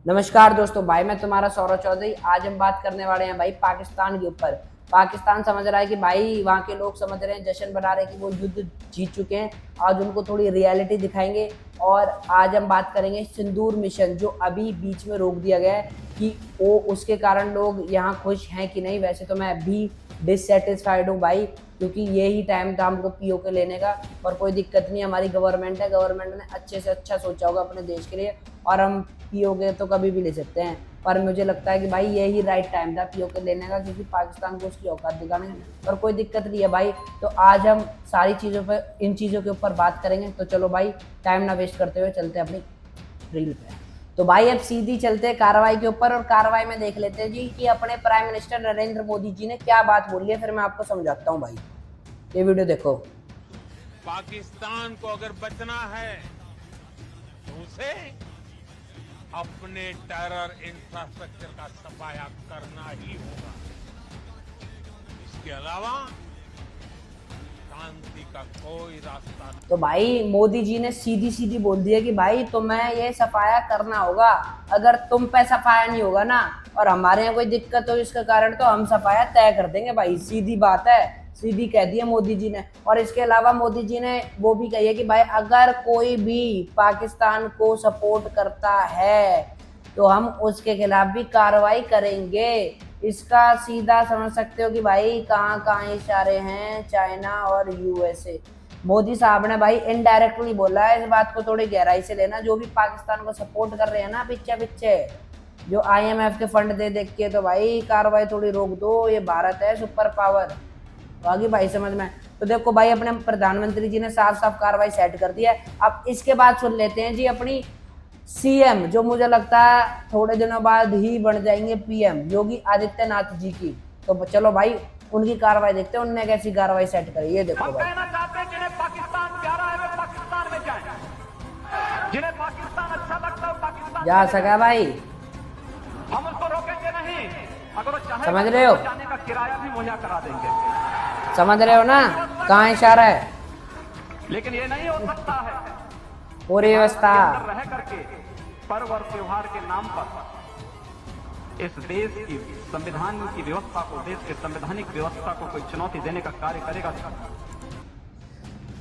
नमस्कार दोस्तों, भाई मैं तुम्हारा सौरभ चौधरी। आज हम बात करने वाले हैं भाई पाकिस्तान के ऊपर। पाकिस्तान समझ रहा है कि भाई वहाँ के लोग समझ रहे हैं, जश्न बना रहे हैं कि वो युद्ध जीत चुके हैं। आज उनको थोड़ी रियलिटी दिखाएंगे और आज हम बात करेंगे सिंदूर मिशन, जो अभी बीच में रोक दिया गया है कि वो उसके कारण लोग यहाँ खुश हैं कि नहीं। वैसे तो मैं अभी डिससेटिस्फाइड हूँ भाई, क्योंकि यही टाइम था हमको पीओके लेने का। और कोई दिक्कत नहीं, हमारी गवर्नमेंट है, गवर्नमेंट ने अच्छे से अच्छा सोचा होगा अपने देश के लिए और हम पीओके तो कभी भी ले सकते हैं। पर मुझे लगता है कि भाई यही राइट टाइम था पीओके लेने का, क्योंकि पाकिस्तान को उसकी औकात दिखाने का। और कोई दिक्कत नहीं है भाई, तो आज हम सारी चीज़ों पर, इन चीज़ों के ऊपर बात करेंगे। तो चलो भाई, टाइम ना वेस्ट करते हुए चलते हैं अपनी रील पे। तो भाई अब सीधी चलते हैं कार्रवाई के ऊपर, और कार्रवाई में देख लेते हैं जी कि अपने प्राइम मिनिस्टर नरेंद्र मोदी जी ने क्या बात बोली है। फिर मैं आपको समझाता हूँ भाई, ये वीडियो देखो। पाकिस्तान को अगर बचना है तो उसे अपने टेरर इंफ्रास्ट्रक्चर का सफाया करना ही होगा। इसके अलावा शांति का कोई रास्ता नहीं। तो भाई मोदी जी ने सीधी सीधी बोल दिया कि भाई तुम्हें ये सफाया करना होगा। अगर तुम पे सफाया नहीं होगा ना, और हमारे यहाँ कोई दिक्कत हो इसका कारण, तो हम सफाया तय कर देंगे भाई। सीधी बात है, सीधी कह दी है मोदी जी ने। और इसके अलावा मोदी जी ने वो भी कही है कि भाई अगर कोई भी पाकिस्तान को सपोर्ट करता है तो हम उसके खिलाफ भी कार्रवाई करेंगे। इसका सीधा समझ सकते हो कि भाई कहाँ कहाँ इशारे हैं, चाइना और यूएसए। मोदी साहब ने भाई इनडायरेक्टली बोला है, इस बात को थोड़ी गहराई से लेना। जो भी पाकिस्तान को सपोर्ट कर रहे हैं ना पीछे पीछे, जो आईएमएफ के फंड दे देख के, तो भाई कार्रवाई थोड़ी रोक दो। ये भारत है सुपर पावर, तो आगे भाई समझ में। तो देखो भाई, अपने प्रधानमंत्री जी ने साफ साफ कार्रवाई सेट कर दिया है। अब इसके बाद सुन लेते हैं जी अपनी सीएम, जो मुझे लगता है थोड़े दिनों बाद ही बन जाएंगे पीएम, योगी आदित्यनाथ जी की। तो चलो भाई उनकी कार्रवाई देखते हैं, उनने कैसी कार्रवाई सेट करी। ये देखो हम भाई। कहना चाहते हैं जिन्हें पाकिस्तान प्यारा है वे पाकिस्तान में जाएं, जिन्हें पाकिस्तान अच्छा लगता है पाकिस्तान जा सका भाई, हम उसको रोकेंगे नहीं। अगर वो चाहे समझ रहे हो? जाने का किराया भी मुहैया करा देंगे। समझ रहे हो ना कहाँ इशारा है? लेकिन ये नहीं हो सकता है पूरी व्यवस्था रह करके पर्व और त्योहार के नाम पर इस देश की संविधान की व्यवस्था को, देश के संवैधानिक व्यवस्था को कोई चुनौती देने का कार्य करेगा।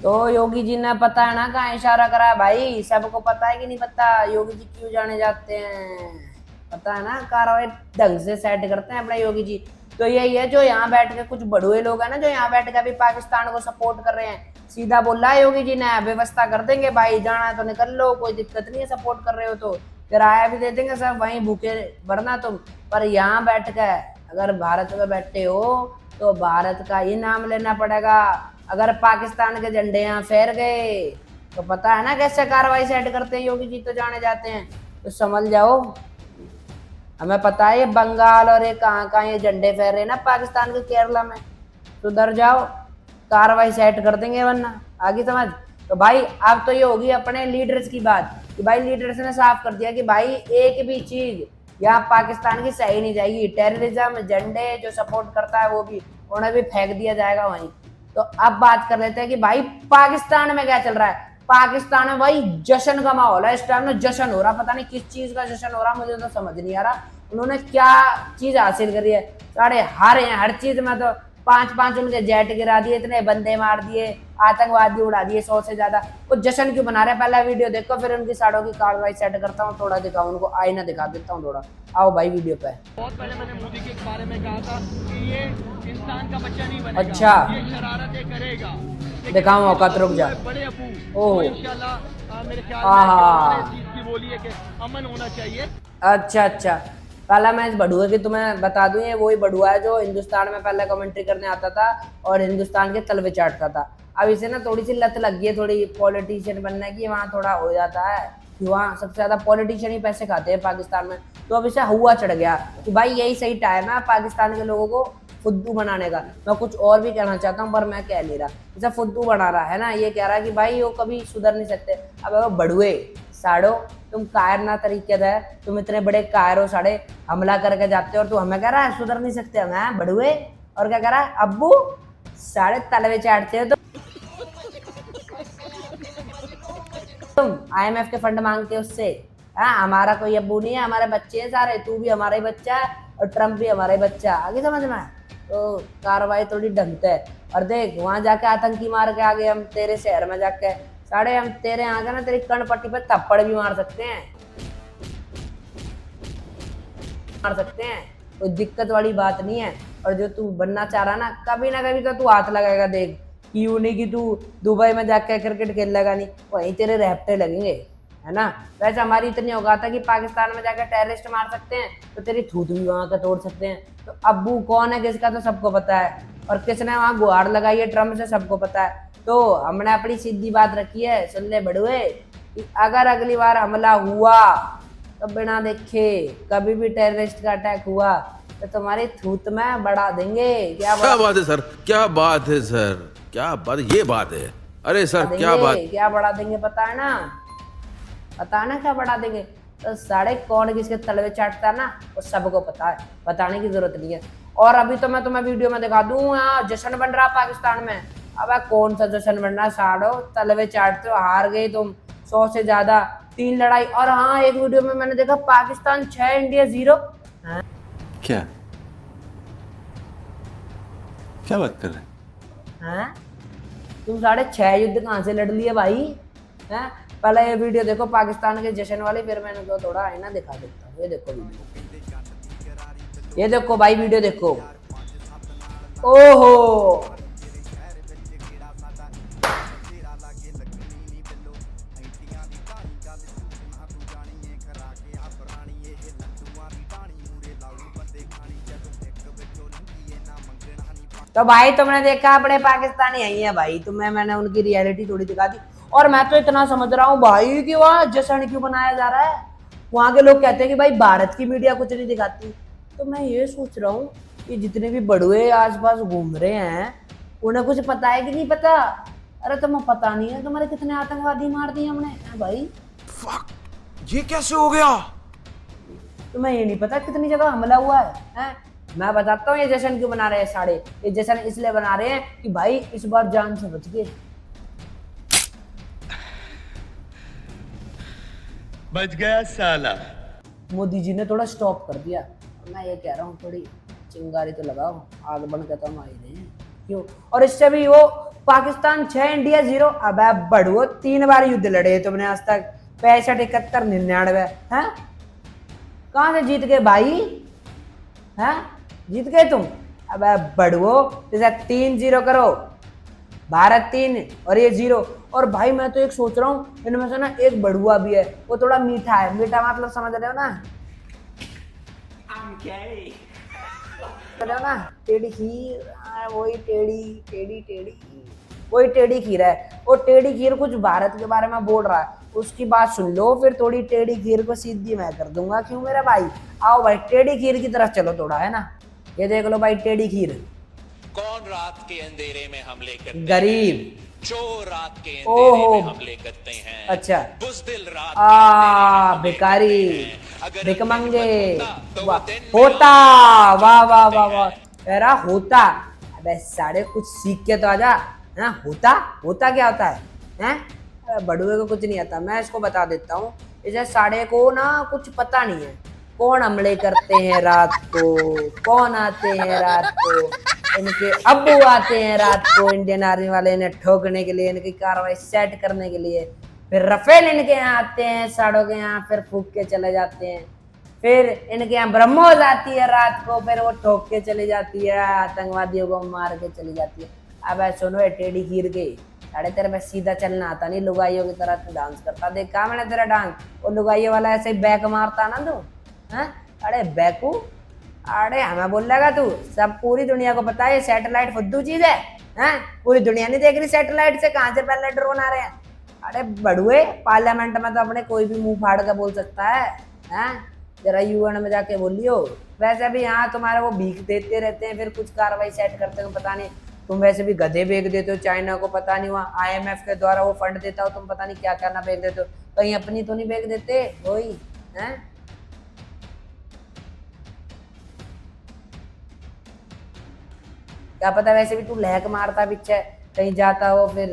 तो योगी जी ने पता है ना कहाँ इशारा करा है भाई, सबको पता है कि नहीं पता योगी जी क्यों जाने जाते हैं? पता है ना, कार्रवाई ढंग से सेट करते हैं अपने योगी जी। तो यही है, जो यहाँ बैठ के कुछ बड़ुए लोग हैं ना, जो यहाँ बैठ के अभी पाकिस्तान को सपोर्ट कर रहे हैं, सीधा बोला है योगी जी ने व्यवस्था कर देंगे भाई, जाना है तो निकल लो, कोई दिक्कत नहीं है। सपोर्ट कर रहे हो तो किराया भी दे देंगे, सब वहीं भूखे वरना तुम। पर यहाँ बैठ के अगर भारत में बैठे हो तो भारत का ही नाम लेना पड़ेगा। अगर पाकिस्तान के झंडे यहाँ फैर गए तो पता है ना कैसे कार्रवाई सेट करते हैं योगी जी, तो जाने जाते हैं। तो समझ जाओ, हमें पता है ये बंगाल और ये कहाँ कहाँ ये झंडे फैर रहे हैं ना पाकिस्तान के, केरला में। सुधर जाओ, कार्रवाई सेट कर देंगे वरना। आगे समझ। तो भाई अब तो ये होगी अपने लीडर्स की बात, कि भाई लीडर्स ने साफ कर दिया कि भाई एक भी चीज यहाँ पाकिस्तान की सही नहीं जाएगी। टेररिज्म, झंडे जो सपोर्ट करता है वो भी, उन्हें भी फेंक दिया जाएगा वहीं। तो अब बात कर लेते हैं कि भाई पाकिस्तान में क्या चल रहा है। पाकिस्तान में भाई जश्न का माहौल है इस टाइम में, जश्न हो रहा। पता नहीं किस चीज का जश्न हो रहा, मुझे तो समझ नहीं आ रहा उन्होंने क्या चीज हासिल करी है। सारे हारे हैं हर चीज में, तो पांच उनके जेट गिरा दिए, इतने बंदे मार दिए, आतंकवादी उड़ा दिए 100 से ज्यादा। कुछ जश्न क्यों बना रहे? पहला वीडियो देखो, फिर उनकी साड़ों की कार्रवाई सेट करता हूँ। थोड़ा दिखाऊं उनको, आईना दिखा देता हूँ थोड़ा। आओ भाई वीडियो पे। बहुत पहले मैंने मोदी के बारे में कहा था कि ये इंसान का बच्चा नहीं बनेगा, अच्छा। ये शरारतें करेगा। दिखाऊं औकात, रुक जा। बड़े अबू ओह। इंशाल्लाह मेरे ख्याल आहा। में इस चीज की बोली है कि अमन होना चाहिए। अच्छा अच्छा, पहला मैच बड़ुआ की तुम्हें बता दूं, ये वही बड़ुआ है जो हिंदुस्तान में पहले कमेंट्री करने आता था और हिंदुस्तान के तलवे चाटता था। अब इसे ना थोड़ी सी लत लग गई है, थोड़ी पॉलिटिशियन बनने की। वहाँ थोड़ा हो जाता है कि वहाँ सबसे ज्यादा पॉलिटिशियन ही पैसे खाते हैं पाकिस्तान में। तो अब इसे हुआ चढ़ गया कि भाई यही सही टाइम है पाकिस्तान के लोगों को फुद्दू बनाने का। मैं कुछ और भी कहना चाहता हूँ पर मैं कह नहीं रहा। इसे फुद्दू बना रहा है ना, ये कह रहा है कि भाई वो कभी सुधर नहीं सकते। अब वो बड़ुए साड़ो, तुम कायर ना तरीके है, तुम इतने बड़े कायर हो, साढ़े हमला करके जाते हो और तू हमें कह रहा है सुधर नहीं सकते हम हैं बड़ुए। और क्या कह रहा है अब्बू, साढ़े तलवे चाटते हो तुम आईएमएफ के फंड मांगते हो उससे। हाँ, हमारा कोई अब्बू नहीं है, हमारे बच्चे हैं सारे, तू भी हमारा ही बच्चा है और ट्रम्प भी हमारा ही बच्चा है, आगे समझ में आया? तो कार्रवाई थोड़ी ढंग से है। और देख वहां जाके आतंकी मार के आ गए हम तेरे शहर में जाके, साढ़े हम तेरे यहाँ के ना तेरी कर्ण पट्टी पे थप्पड़ भी मार सकते हैं, कोई दिक्कत वाली बात नहीं है। और जो तू बनना चाह रहा ना कभी तो तू हाथ लगाएगा, देख कि यूं नहीं कि तू दुबई में जाके क्रिकेट खेल लेगा, नहीं वहीं तेरे रेपटे लगेंगे, है ना। वैसे हमारी इतनी औकात है कि पाकिस्तान में जाकर टेररिस्ट मार सकते हैं, तो तेरी थूत भी वहां का तोड़ सकते हैं। तो अब्बू कौन है किसका तो सबको पता है, और किसने वहां गुहार लगाई है ट्रम्प से सबको पता है। तो हमने अपनी सीधी बात रखी है, सुन ले बड़ुए, कि अगर अगली बार हमला हुआ तो बिना देखे कभी भी टेररिस्ट का अटैक हुआ तो तुम्हारी थूत में बढ़ा देंगे। क्या बात है सर, क्या बात है सर, क्या बात, ये बात है। अरे सर क्या बात, क्या बढ़ा देंगे पता है ना, क्या बढ़ा देंगे। तो साढ़े कौन किसके तलवे चाटता है ना वो सबको पता है, बताने की जरूरत नहीं है। और अभी तो मैं तुम्हें वीडियो में दिखा दूं, यहाँ जश्न बन रहा पाकिस्तान में। अब कौन सा जश्न बन रहा, साड़ो तलवे चाटते हो, हार गई तुम 100 से ज्यादा, 3 लड़ाई। और हाँ, एक वीडियो में मैंने देखा पाकिस्तान 6 इंडिया 0। क्या क्या बात कर रहे हैं? तुम 6.5 युद्ध कहाँ से लड़ लिए भाई? हैं? पहले ये वीडियो देखो पाकिस्तान के जश्न वाली, फिर मैंने तो थोड़ा आईना दिखा देता हूँ। ये देखो वीडियो, ये देखो भाई वीडियो देखो। ओहो, तो भाई तुमने देखा अपने पाकिस्तानी यही है भाई, तुम्हें मैंने उनकी रियलिटी थोड़ी दिखा दी। और मैं तो इतना समझ रहा हूँ भाई कि वहाँ जश्न क्यों बनाया जा रहा है। वहाँ के लोग कहते हैं कि भाई भारत की मीडिया कुछ नहीं दिखाती। तो मैं ये सोच रहा हूँ कि जितने भी बड़ुए आसपास घूम रहे हैं उन्हें कुछ पता है कि नहीं पता। अरे तुम्हें पता नहीं है तुम्हारे कितने आतंकवादी मार दिए हमने भाई। ये कैसे हो गया? तुम्हें ये नहीं पता कितनी जगह हमला हुआ है? मैं बताता हूँ ये जश्न क्यों बना रहे हैं साढ़े। ये जश्न इसलिए बना रहे हैं कि भाई इस बार जान से बच गए, बच गया साला। मोदी जी ने थोड़ा स्टॉप कर दिया। मैं ये कह रहा हूँ थोड़ी चिंगारी तो लगाओ, आग बन के तो हम आए नहीं क्यों। और इससे भी वो पाकिस्तान 6 इंडिया 0। अब बढ़ो 3 बार युद्ध लड़े तुमने आज तक, 65, 71, 99। हैं? कहाँ से जीत गए भाई? हैं? जीत गए तुम? अब बढ़ो जैसे 3-0 करो, भारत 3 और ये 0। और भाई मैं तो एक सोच रहा हूँ इनमें से ना एक बड़ुआ भी है, वो थोड़ा मीठा है। मीठा मतलब समझ रहे हो ना? ना टेढ़ी खीर, वही टेढ़ी खीर है। वो टेढ़ी खीर कुछ भारत के बारे में बोल रहा है, उसकी बात सुन लो, फिर थोड़ी टेढ़ी खीर को सीधी मैं कर दूंगा। क्यों मेरा भाई? आओ भाई टेढ़ी खीर की तरफ चलो थोड़ा, है ना। ये देख लो भाई टेढ़ी खीर। कौन रात के अंधेरे में हमले करते गरीब, हैं? जो रात के अंधेरे में हमले करते हैं। अच्छा, बुज़दिल रात के अंधेरे में भिखारी, अगर भिखमंगे, तो वो दिन में होता, वाह वाह वाह वाह, कह रहा होता। अबे साढ़े कुछ सीख के तो आजा। हाँ, होता क्या होता है? हैं? बड़ुए को कुछ नहीं आता, मैं इसको बता देता हूँ। इसे साढ़े को ना कुछ पता नहीं है, कौन हमले करते हैं रात को, कौन आते हैं रात को। इनके अब्बू आते हैं रात को, इंडियन आर्मी वाले इन्हें ठोकने के लिए, इनकी कार्रवाई सेट करने के लिए। फिर रफेल इनके यहाँ आते हैं साड़ों के यहाँ, फिर फूक के चले जाते हैं। फिर इनके यहाँ ब्रह्मोस आती है रात को, फिर वो ठोक के चली जाती है, आतंकवादियों को मार के चली जाती है। अब सुनो टेढ़ी खीर के, साढ़े तेरे में सीधा चलना आता नहीं, लुगाइयों की तरह तू डांस करता। देखा मैंने तेरा डांस, वो लुगाइयों वाला ऐसे ही बैक मारता ना तू। हैं? अरे बैकू, अरे हमें बोल लेगा तू? सब पूरी दुनिया को पता है सैटेलाइट फुद्दू चीज है। हैं? पूरी दुनिया नहीं देख रही सैटेलाइट से, कहाँ से पहले ड्रोन आ रहे हैं। अरे बड़ुए, पार्लियामेंट में तो अपने कोई भी मुंह फाड़ कर बोल सकता है। हैं? जरा यूएन में जाके बोलियो। वैसे भी यहाँ तुम्हारे वो भीख देते रहते हैं, फिर कुछ कार्रवाई सेट करते हो, पता नहीं। तुम वैसे भी गधे बेच देते हो चाइना को, पता नहीं वहाँ IMF के द्वारा वो फंड देता हो, तुम पता नहीं क्या करना बेच देते हो। कहीं अपनी तो नहीं बेच देते वही? हैं? क्या पता, वैसे भी तू लहक मारता पीछे, कहीं जाता हो फिर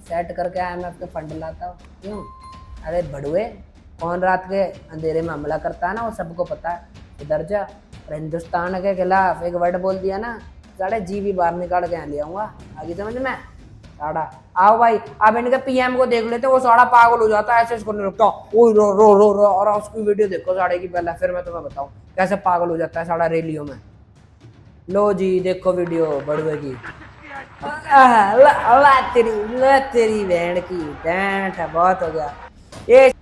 सेट करके IMF के फंड लाता हो। क्यों? अरे बड़ुए, कौन रात के अंधेरे में हमला करता है ना वो सबको पता है। इधर जा, और हिंदुस्तान के खिलाफ एक वर्ड बोल दिया ना, साढ़े जी भी बाहर निकाल के यहाँ ले आऊंगा। आगे समझ में साड़ा। आओ भाई, अब इनके पीएम को देख लेते, वो साड़ा पागल हो जाता है, ऐसे करने लगता, ओ रो रो रो रो, और उसकी वीडियो देखो साड़े की पहले, फिर मैं तुम्हें बताऊं कैसे पागल हो जाता है साड़ा रैलियों में। लो जी देखो वीडियो बड़ुए की। ला तेरी बहन की पैंट है, बहुत हो गया ये।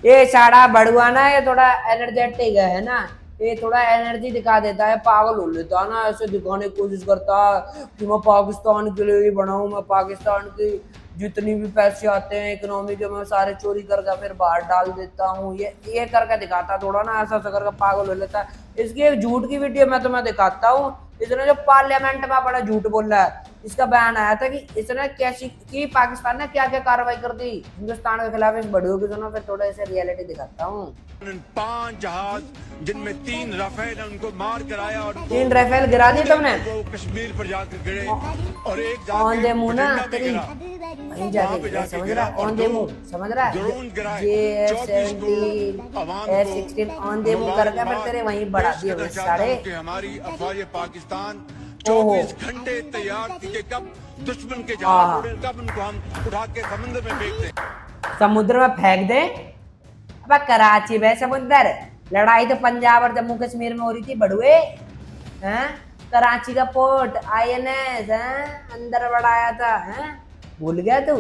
ये साड़ा बड़ुआ ना, ये थोड़ा एनर्जेटिक है ना, ये थोड़ा एनर्जी दिखा देता है, पागल हो लेता है ना, ऐसे दिखाने की कोशिश करता है कि मैं पाकिस्तान के लिए ही बना हूं, मैं पाकिस्तान की जितनी भी पैसे आते हैं इकोनॉमी के मैं सारे चोरी करके फिर बाहर डाल देता हूँ, ये करके दिखाता थोड़ा ना, ऐसा करके पागल हो लेता है। इसकी एक झूठ की वीडियो मैं तुम्हें दिखाता हूँ। इसने जो पार्लियामेंट में बड़ा झूठ बोल रहा है, इसका बयान आया था कि इसने कैसी कि पाकिस्तान ने क्या क्या कार्रवाई कर दी हिंदुस्तान के खिलाफ। इस बड़ियों की सुनो, फिर थोड़ा ऐसे रियलिटी दिखाता हूँ। 5 जहाज जिनमें 3 राफेल उनको मार कराया, और 3 राफेल गिरा दी तुमने, वो कश्मीर पर जाकर गिरे, और एक ऑन दे मुंह ना बठिंडा में तेरी, गिरा। वहीं जाके समझ रहा, ऑन दे मुंह समझ रहा है, ड्रोन गिराए, JF-17 F-16 ऑन दे मुंह करके फिर तेरे वहीं बढ़ा दिए सारे। कि हमारी अफवाज पाकिस्तान 24 घंटे तैयार थी कि कब दुश्मन के जहाज उड़े, कब उनको हम उठा के समुद्र में फेंक दें, समुद्र में फेंक दे। अब कराची में समुद्र, लड़ाई तो पंजाब और जम्मू कश्मीर में हो रही थी बड़ुए हैं। कराची का पोर्ट INS है, अंदर बढ़ाया था, हैं भूल गया तू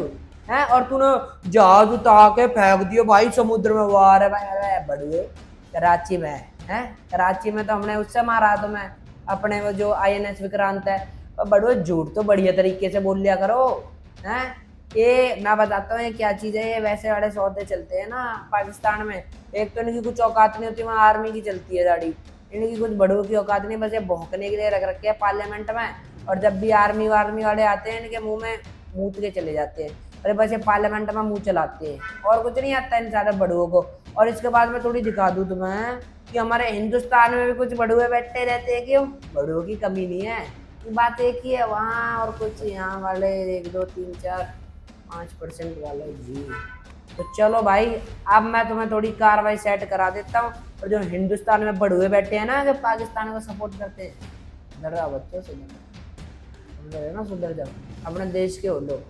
हैं, और तूने जहाज उतार के फेंक दिया भाई समुद्र में। वाह रे भाई, अरे बड़ुए कराची में हैं, कराची में तो हमने उससे मारा तुम्हें, अपने वो जो INS विक्रांत है। बड़ुए झूठ तो बढ़िया तरीके से बोल लिया करो हैं। ये मैं बताता हूँ ये क्या चीज़ है, ये वैसे वाले सौदे चलते हैं ना पाकिस्तान में। एक तो इनकी कुछ औकात नहीं होती, वहाँ आर्मी की चलती है गाड़ी, इनकी कुछ बड़ों की औकात नहीं, बस ये भौंकने के लिए रख रखे हैं पार्लियामेंट में, और जब भी आर्मी वाले आते हैं इनके मुंह में मूत के चले जाते हैं, अरे बस ये पार्लियामेंट में मुंह चलाते हैं, और कुछ नहीं आता इन सारे बड़ुओं को। और इसके बाद मैं थोड़ी दिखा दूँ तुम्हें कि हमारे हिंदुस्तान में भी कुछ बड़ुए बैठे रहते हैं, क्यों बड़ुओं की कमी नहीं है, बात एक ही है वहाँ, और कुछ यहाँ वाले 1 2 3 4 5% वाले जी। तो चलो भाई, अब मैं तुम्हें थोड़ी कार्रवाई सेट करा देता हूँ। और जो हिंदुस्तान में बड़ुए बैठे हैं ना, जो पाकिस्तान को सपोर्ट करते हैं, डर रहा बच्चों से सुधर ना, सुधर जाओ, अपने देश के हो लो,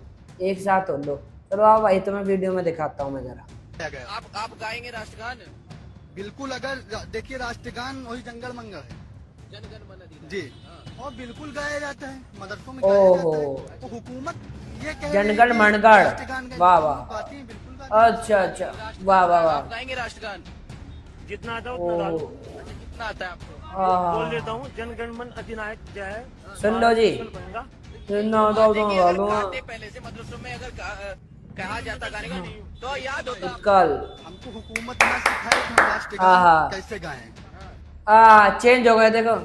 एक साथ हो लो। चलो आओ भाई, तुम्हें वीडियो में दिखाता हूँ मैं जरा। आप गाएंगे राष्ट्रगान? बिल्कुल, अगर देखिए राष्ट्रगान वही जंगल मंगल है, जनगण मन अधिनायक जी, और बिल्कुल गाया जाता है, मदरसों में गाया जाता है। तो हुकूमत ये कह रही है जनगण कि मनगढ़, राष्ट्रगान का वाह वाह, गाती हैं, बिल्कुल गाती हैं। अच्छा अच्छा, वाह वाह वाह, आप गाएंगे राष्ट्रगान? जितना आता है उतना डालो। कितना आता है आपको? बोल देता हूँ, जनगण मन अधिनायक जय है। सुन लो जी, बनेगा। गाते पहले से मदरसों में अगर कहा जाता गाने का तो याद होता। कल हमको हुकूमत ना सिखाए कि हम राष्ट्रगान कैसे गाएं। चेंज हो गए देखो।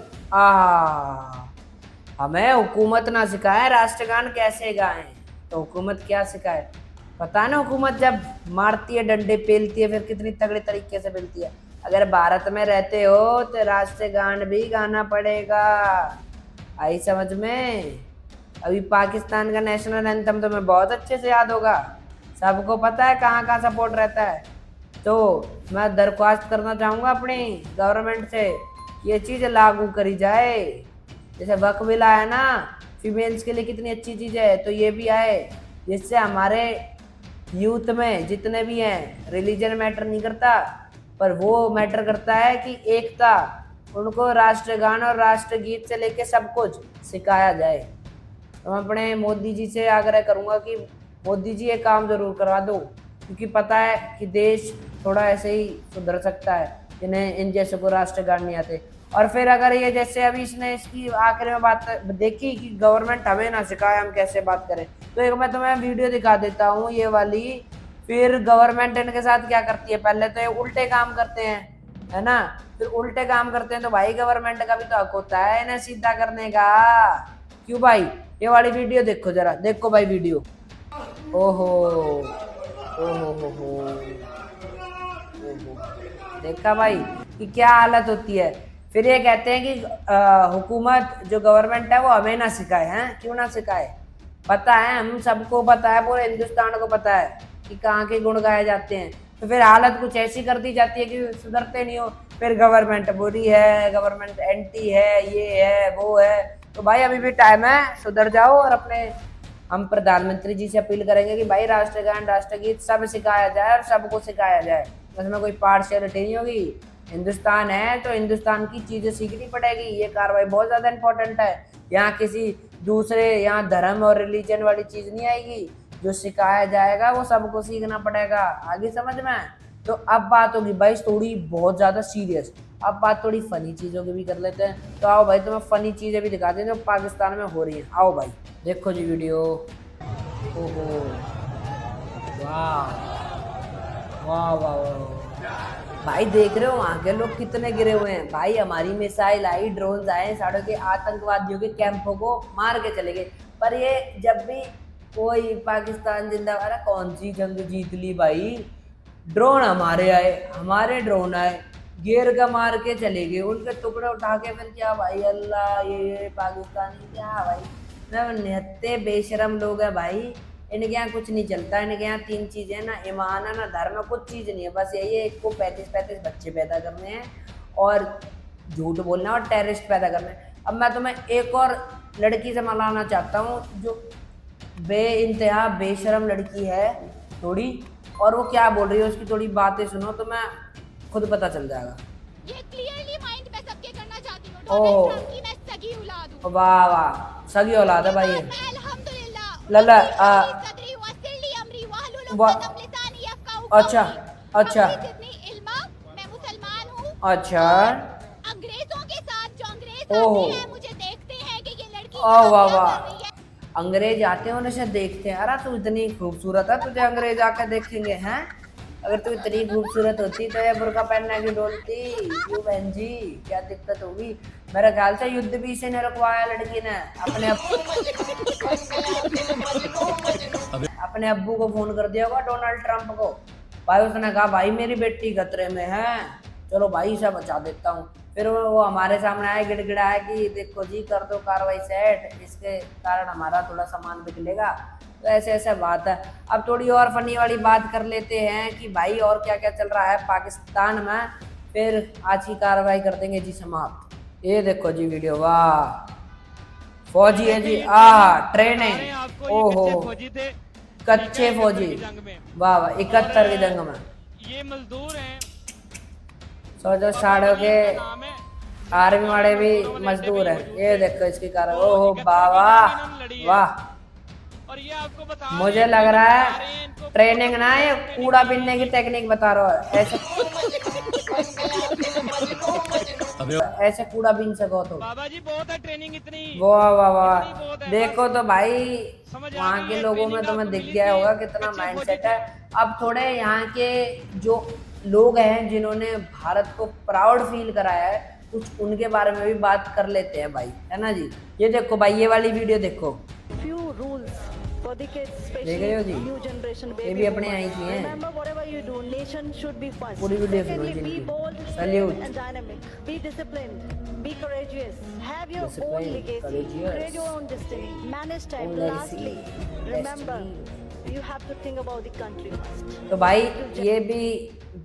हमें हुकूमत ना सिखाए राष्ट्रगान कैसे गाएं, तो हुकूमत क्या सिखाए पता है ना। हुकूमत जब मारती है, डंडे पेलती है, फिर कितनी तगड़े तरीके से पेलती है। अगर भारत में रहते हो तो राष्ट्रगान भी गाना पड़ेगा, आई समझ में। अभी पाकिस्तान का नेशनल एंथम तुम्हें बहुत अच्छे से याद होगा, सबको पता है कहाँ कहाँ सपोर्ट रहता है। तो मैं दरख्वास्त करना चाहूँगा अपनी गवर्नमेंट से, ये चीज़ लागू करी जाए। जैसे वक्फ बिल आया ना, फीमेल्स के लिए कितनी अच्छी चीज़ है, तो ये भी आए, जिससे हमारे यूथ में जितने भी हैं, रिलीजन मैटर नहीं करता, पर वो मैटर करता है कि एकता, उनको राष्ट्रगान और राष्ट्रगीत से लेके सब कुछ सिखाया जाए। तो मैं अपने मोदी जी से आग्रह करूँगा कि मोदी जी ये काम ज़रूर करवा दो, क्योंकि पता है कि देश थोड़ा ऐसे ही सुधर सकता है जिन्हें इन जैसे को राष्ट्रगान नहीं आते। और फिर अगर ये जैसे अभी इसने इसकी आखिर में बात देखी कि गवर्नमेंट हमें ना सिखाए हम कैसे बात करें, तो एक मैं तुम्हें वीडियो दिखा देता हूँ ये वाली। फिर गवर्नमेंट इनके साथ क्या करती है, पहले तो ये उल्टे काम करते हैं, है ना, फिर उल्टे काम करते हैं तो भाई गवर्नमेंट का भी तो हक होता है इन्हें सीधा करने का। क्यों भाई, ये वाली वीडियो देखो जरा, देखो भाई वीडियो। ओहो ओहो, देखा भाई कि क्या हालत होती है। फिर ये कहते हैं कि हुकूमत जो गवर्नमेंट है वो हमें ना सिखाए, हैं क्यों ना सिखाए, पता है हम सबको पता है, पूरे हिंदुस्तान को पता है कि कहाँ के गुण गाए जाते हैं। तो फिर हालत कुछ ऐसी कर दी जाती है कि सुधरते नहीं हो, फिर गवर्नमेंट बुरी है, गवर्नमेंट एंटी है, ये है वो है। तो भाई अभी भी टाइम है, सुधर जाओ। और अपने हम प्रधानमंत्री जी से अपील करेंगे कि भाई राष्ट्रगान राष्ट्रगीत सब सिखाया जाए और सबको सिखाया जाए, उसमें कोई पार्शियलिटी नहीं होगी। हिंदुस्तान है तो हिंदुस्तान की चीज़ें सीखनी पड़ेगी। ये कार्रवाई बहुत ज़्यादा इंपॉर्टेंट है। यहाँ किसी दूसरे यहाँ धर्म और रिलीजन वाली चीज़ नहीं आएगी, जो सिखाया जाएगा वो सबको सीखना पड़ेगा। आगे समझ में? तो अब बात होगी भाई थोड़ी बहुत ज़्यादा सीरियस, अब बात थोड़ी फनी चीज़ों की भी कर लेते हैं। तो आओ भाई तुम्हें फनी चीज़ें भी दिखाते हैं जो पाकिस्तान में हो रही हैं। आओ भाई देखो जी वीडियो। ओहो वाह वाह वाह वाह भाई, देख रहे हो वहाँ के लोग कितने गिरे हुए हैं भाई। हमारी मिसाइल आई, ड्रोन आए, साढ़े के आतंकवादियों के कैंपों को मार के चले गए। पर ये जब भी कोई पाकिस्तान जिंदाबाद, अरे कौन सी जंग जीत ली भाई, ड्रोन हमारे आए, हमारे ड्रोन आए, घेर का मार के चले गए, उनके टुकड़े उठा के फिर क्या भाई, अल्लाह ये पाकिस्तानी क्या भाई, निहत्ते बेशरम लोग हैं भाई। इनके यहाँ कुछ नहीं चलता, इनके यहाँ तीन चीज़ें, ना ईमान है ना धर्म है, कुछ चीज़ नहीं है, बस यही है, एक को 35 बच्चे पैदा करने हैं और झूठ बोलना और टेररिस्ट पैदा करने हैं। अब मैं तुम्हें एक और लड़की से मिलाना चाहता हूँ जो बेइंतहा बेशरम लड़की है थोड़ी, और वो क्या बोल रही है उसकी थोड़ी बातें सुनो तो मैं खुद पता चल जाएगा। ये क्लियरली माइंड मैं सबके करना चाहती हूँ, ओह। डोनाल्ड ट्रंप की मैं सगी औलाद हूँ। वाह वाह, सगी औलाद है भाई ये। अल्हम्दुलिल्लाह। लला सदरी वसिली अमरी वहलुल उक़दम लिसानी यफ़क़हू अच्छा अच्छा जितनी इल्मा, मैं मुसलमान हूँ। अच्छा। अंग्रेजों के साथ जो अंग्रेज ओहो। आते हैं मुझे देखते हैं कि ये लड़की वाह वाह क्या वाह, कर रही है। अंग्रेज आते हैं उन्हें से देखते हैं, अरे तू इतनी खूबसूरत है, तुझे अंग्रेज आकर देखेंगे हैं? अगर तू इतनी खूबसूरत होती तो ये बुर्का पहनना क्यों डोलती? क्यों बहन जी, क्या दिक्कत होगी? मेरे ख्याल से युद्ध भी इसे ने रुकवाया लड़की ने। अपने अब्बू को फोन कर दिया होगा, डोनाल्ड ट्रंप को। भाई उसने कहा भाई मेरी बेटी खतरे में है, चलो भाई इसे बचा देता हूँ। फिर वो हमारे सामने आए, गिड़गिड़ाया कि देखो जी कर दो कार्रवाई सेट, इसके कारण हमारा थोड़ा सामान बिगड़ेगा। तो ऐसे ऐसे बात है। अब थोड़ी और फनी वाली बात कर लेते हैं कि भाई और क्या क्या चल रहा है पाकिस्तान में, फिर आज की कार्रवाई कर देंगे जी समाप्त। ये देखो जी वीडियो, वाह फौजी है जी, ट्रेनिंग, ओहो कच्चे फौजी, वाह वाह 71 की जंग में। ये मजदूर हैं, सोचो साड़ों के आर्मी वाले भी मजदूर हैं। ये देखो इसकी कार, ओहो वाह वाह। और ये आपको बता मुझे लग रहा है ट्रेनिंग ना है, कूड़ा बीनने की टेक्निक बता रहा है। ऐसे कूड़ा बीन सको तो बाबा जी बहुत है ट्रेनिंग इतनी। वाह वाह वाह, देखो तो भाई वहाँ के लोगों में तुम्हें दिख गया होगा कितना माइंडसेट है। अब थोड़े यहाँ के जो लोग हैं जिन्होंने भारत को प्राउड फील कराया है, कुछ उनके बारे में भी बात कर लेते हैं भाई, है ना जी। ये देखो भाई, ये वाली वीडियो देखो, देख रहे हो जी, ये भी अपने आई की हैं। पूरी वीडियो सुनो जी, सैल्यूट। तो भाई ये भी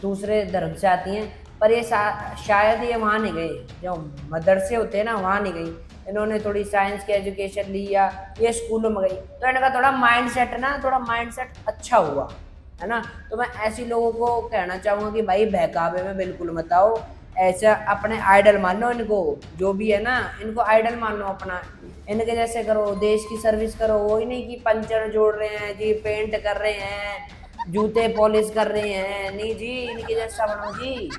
दूसरे धर्म से आती हैं, पर ये शायद ये वहाँ नहीं गई, जो मदरसे होते हैं ना वहाँ नहीं गई। इन्होंने थोड़ी साइंस की एजुकेशन ली या ये स्कूलों में गई, तो इनका थोड़ा माइंडसेट ना, थोड़ा माइंडसेट अच्छा हुआ है ना। तो मैं ऐसी लोगों को कहना चाहूँगा कि भाई बहकावे में बिल्कुल मत आओ, ऐसा अपने आइडल मान लो इनको, जो भी है ना इनको आइडल मान लो अपना, इनके जैसे करो, देश की सर्विस करो। वही नहीं कि पंचर जोड़ रहे हैं जी, पेंट कर रहे हैं, जूते पॉलिश कर रहे हैं, नहीं जी इनके जैसा बनो जी।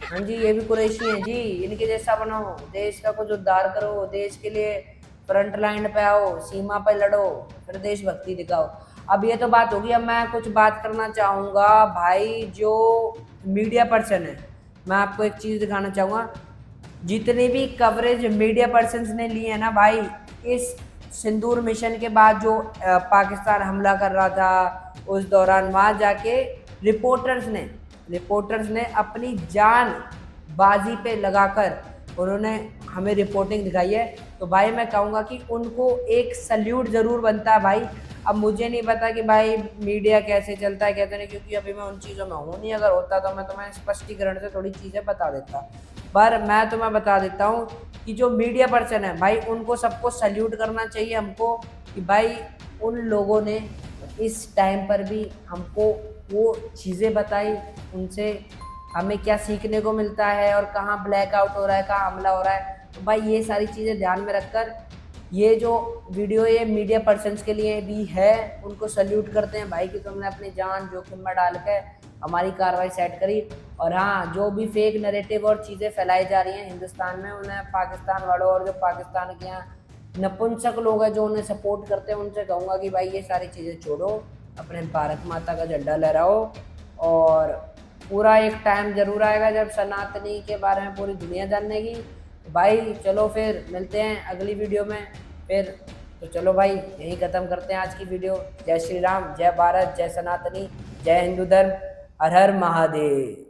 हाँ जी, ये भी कुरैशी हैं जी, इनके जैसा बनो, देश का कुछ उद्धार करो, देश के लिए फ्रंट लाइन पे आओ, सीमा पे लड़ो, फिर देशभक्ति दिखाओ। अब ये तो बात होगी, अब मैं कुछ बात करना चाहूँगा भाई जो मीडिया पर्सन है। मैं आपको एक चीज़ दिखाना चाहूँगा, जितनी भी कवरेज मीडिया पर्सन्स ने ली है ना भाई, इस सिंदूर मिशन के बाद जो पाकिस्तान हमला कर रहा था, उस दौरान वहाँ जाके रिपोर्टर्स ने अपनी जान बाजी पे लगाकर उन्होंने हमें रिपोर्टिंग दिखाई है, तो भाई मैं कहूँगा कि उनको एक सल्यूट ज़रूर बनता है भाई। अब मुझे नहीं पता कि भाई मीडिया कैसे चलता है कैसे नहीं, क्योंकि अभी मैं उन चीज़ों में हूँ नहीं। अगर होता तो मैं तुम्हें स्पष्टीकरण से थोड़ी चीज़ें बता देता, पर मैं तुम्हें बता देता हूँ कि जो मीडिया पर्सन है भाई, उनको सबको सल्यूट करना चाहिए हमको, कि भाई उन लोगों ने इस टाइम पर भी हमको वो चीज़ें बताई, उनसे हमें क्या सीखने को मिलता है और कहाँ ब्लैकआउट हो रहा है, कहाँ हमला हो रहा है। तो भाई ये सारी चीज़ें ध्यान में रखकर ये जो वीडियो ये मीडिया पर्सन्स के लिए भी है, उनको सल्यूट करते हैं भाई कि तुमने अपनी जान जोखिम में डाल के हमारी कार्रवाई सेट करी। और हाँ, जो भी फेक नैरेटिव और चीज़ें फैलाई जा रही हैं हिंदुस्तान में, उन्हें पाकिस्तान वालों और जो पाकिस्तान के यहाँ नपुंसक लोग हैं जो उन्हें सपोर्ट करते हैं, उनसे कहूँगा कि भाई ये सारी चीज़ें छोड़ो, अपने भारत माता का झंडा लहराओ। और पूरा एक टाइम ज़रूर आएगा जब सनातनी के बारे में पूरी दुनिया जानने की। भाई चलो फिर मिलते हैं अगली वीडियो में फिर। तो चलो भाई यहीं ख़त्म करते हैं आज की वीडियो। जय श्री राम, जय भारत, जय सनातनी, जय हिंदू धर्म, हर हर महादेव।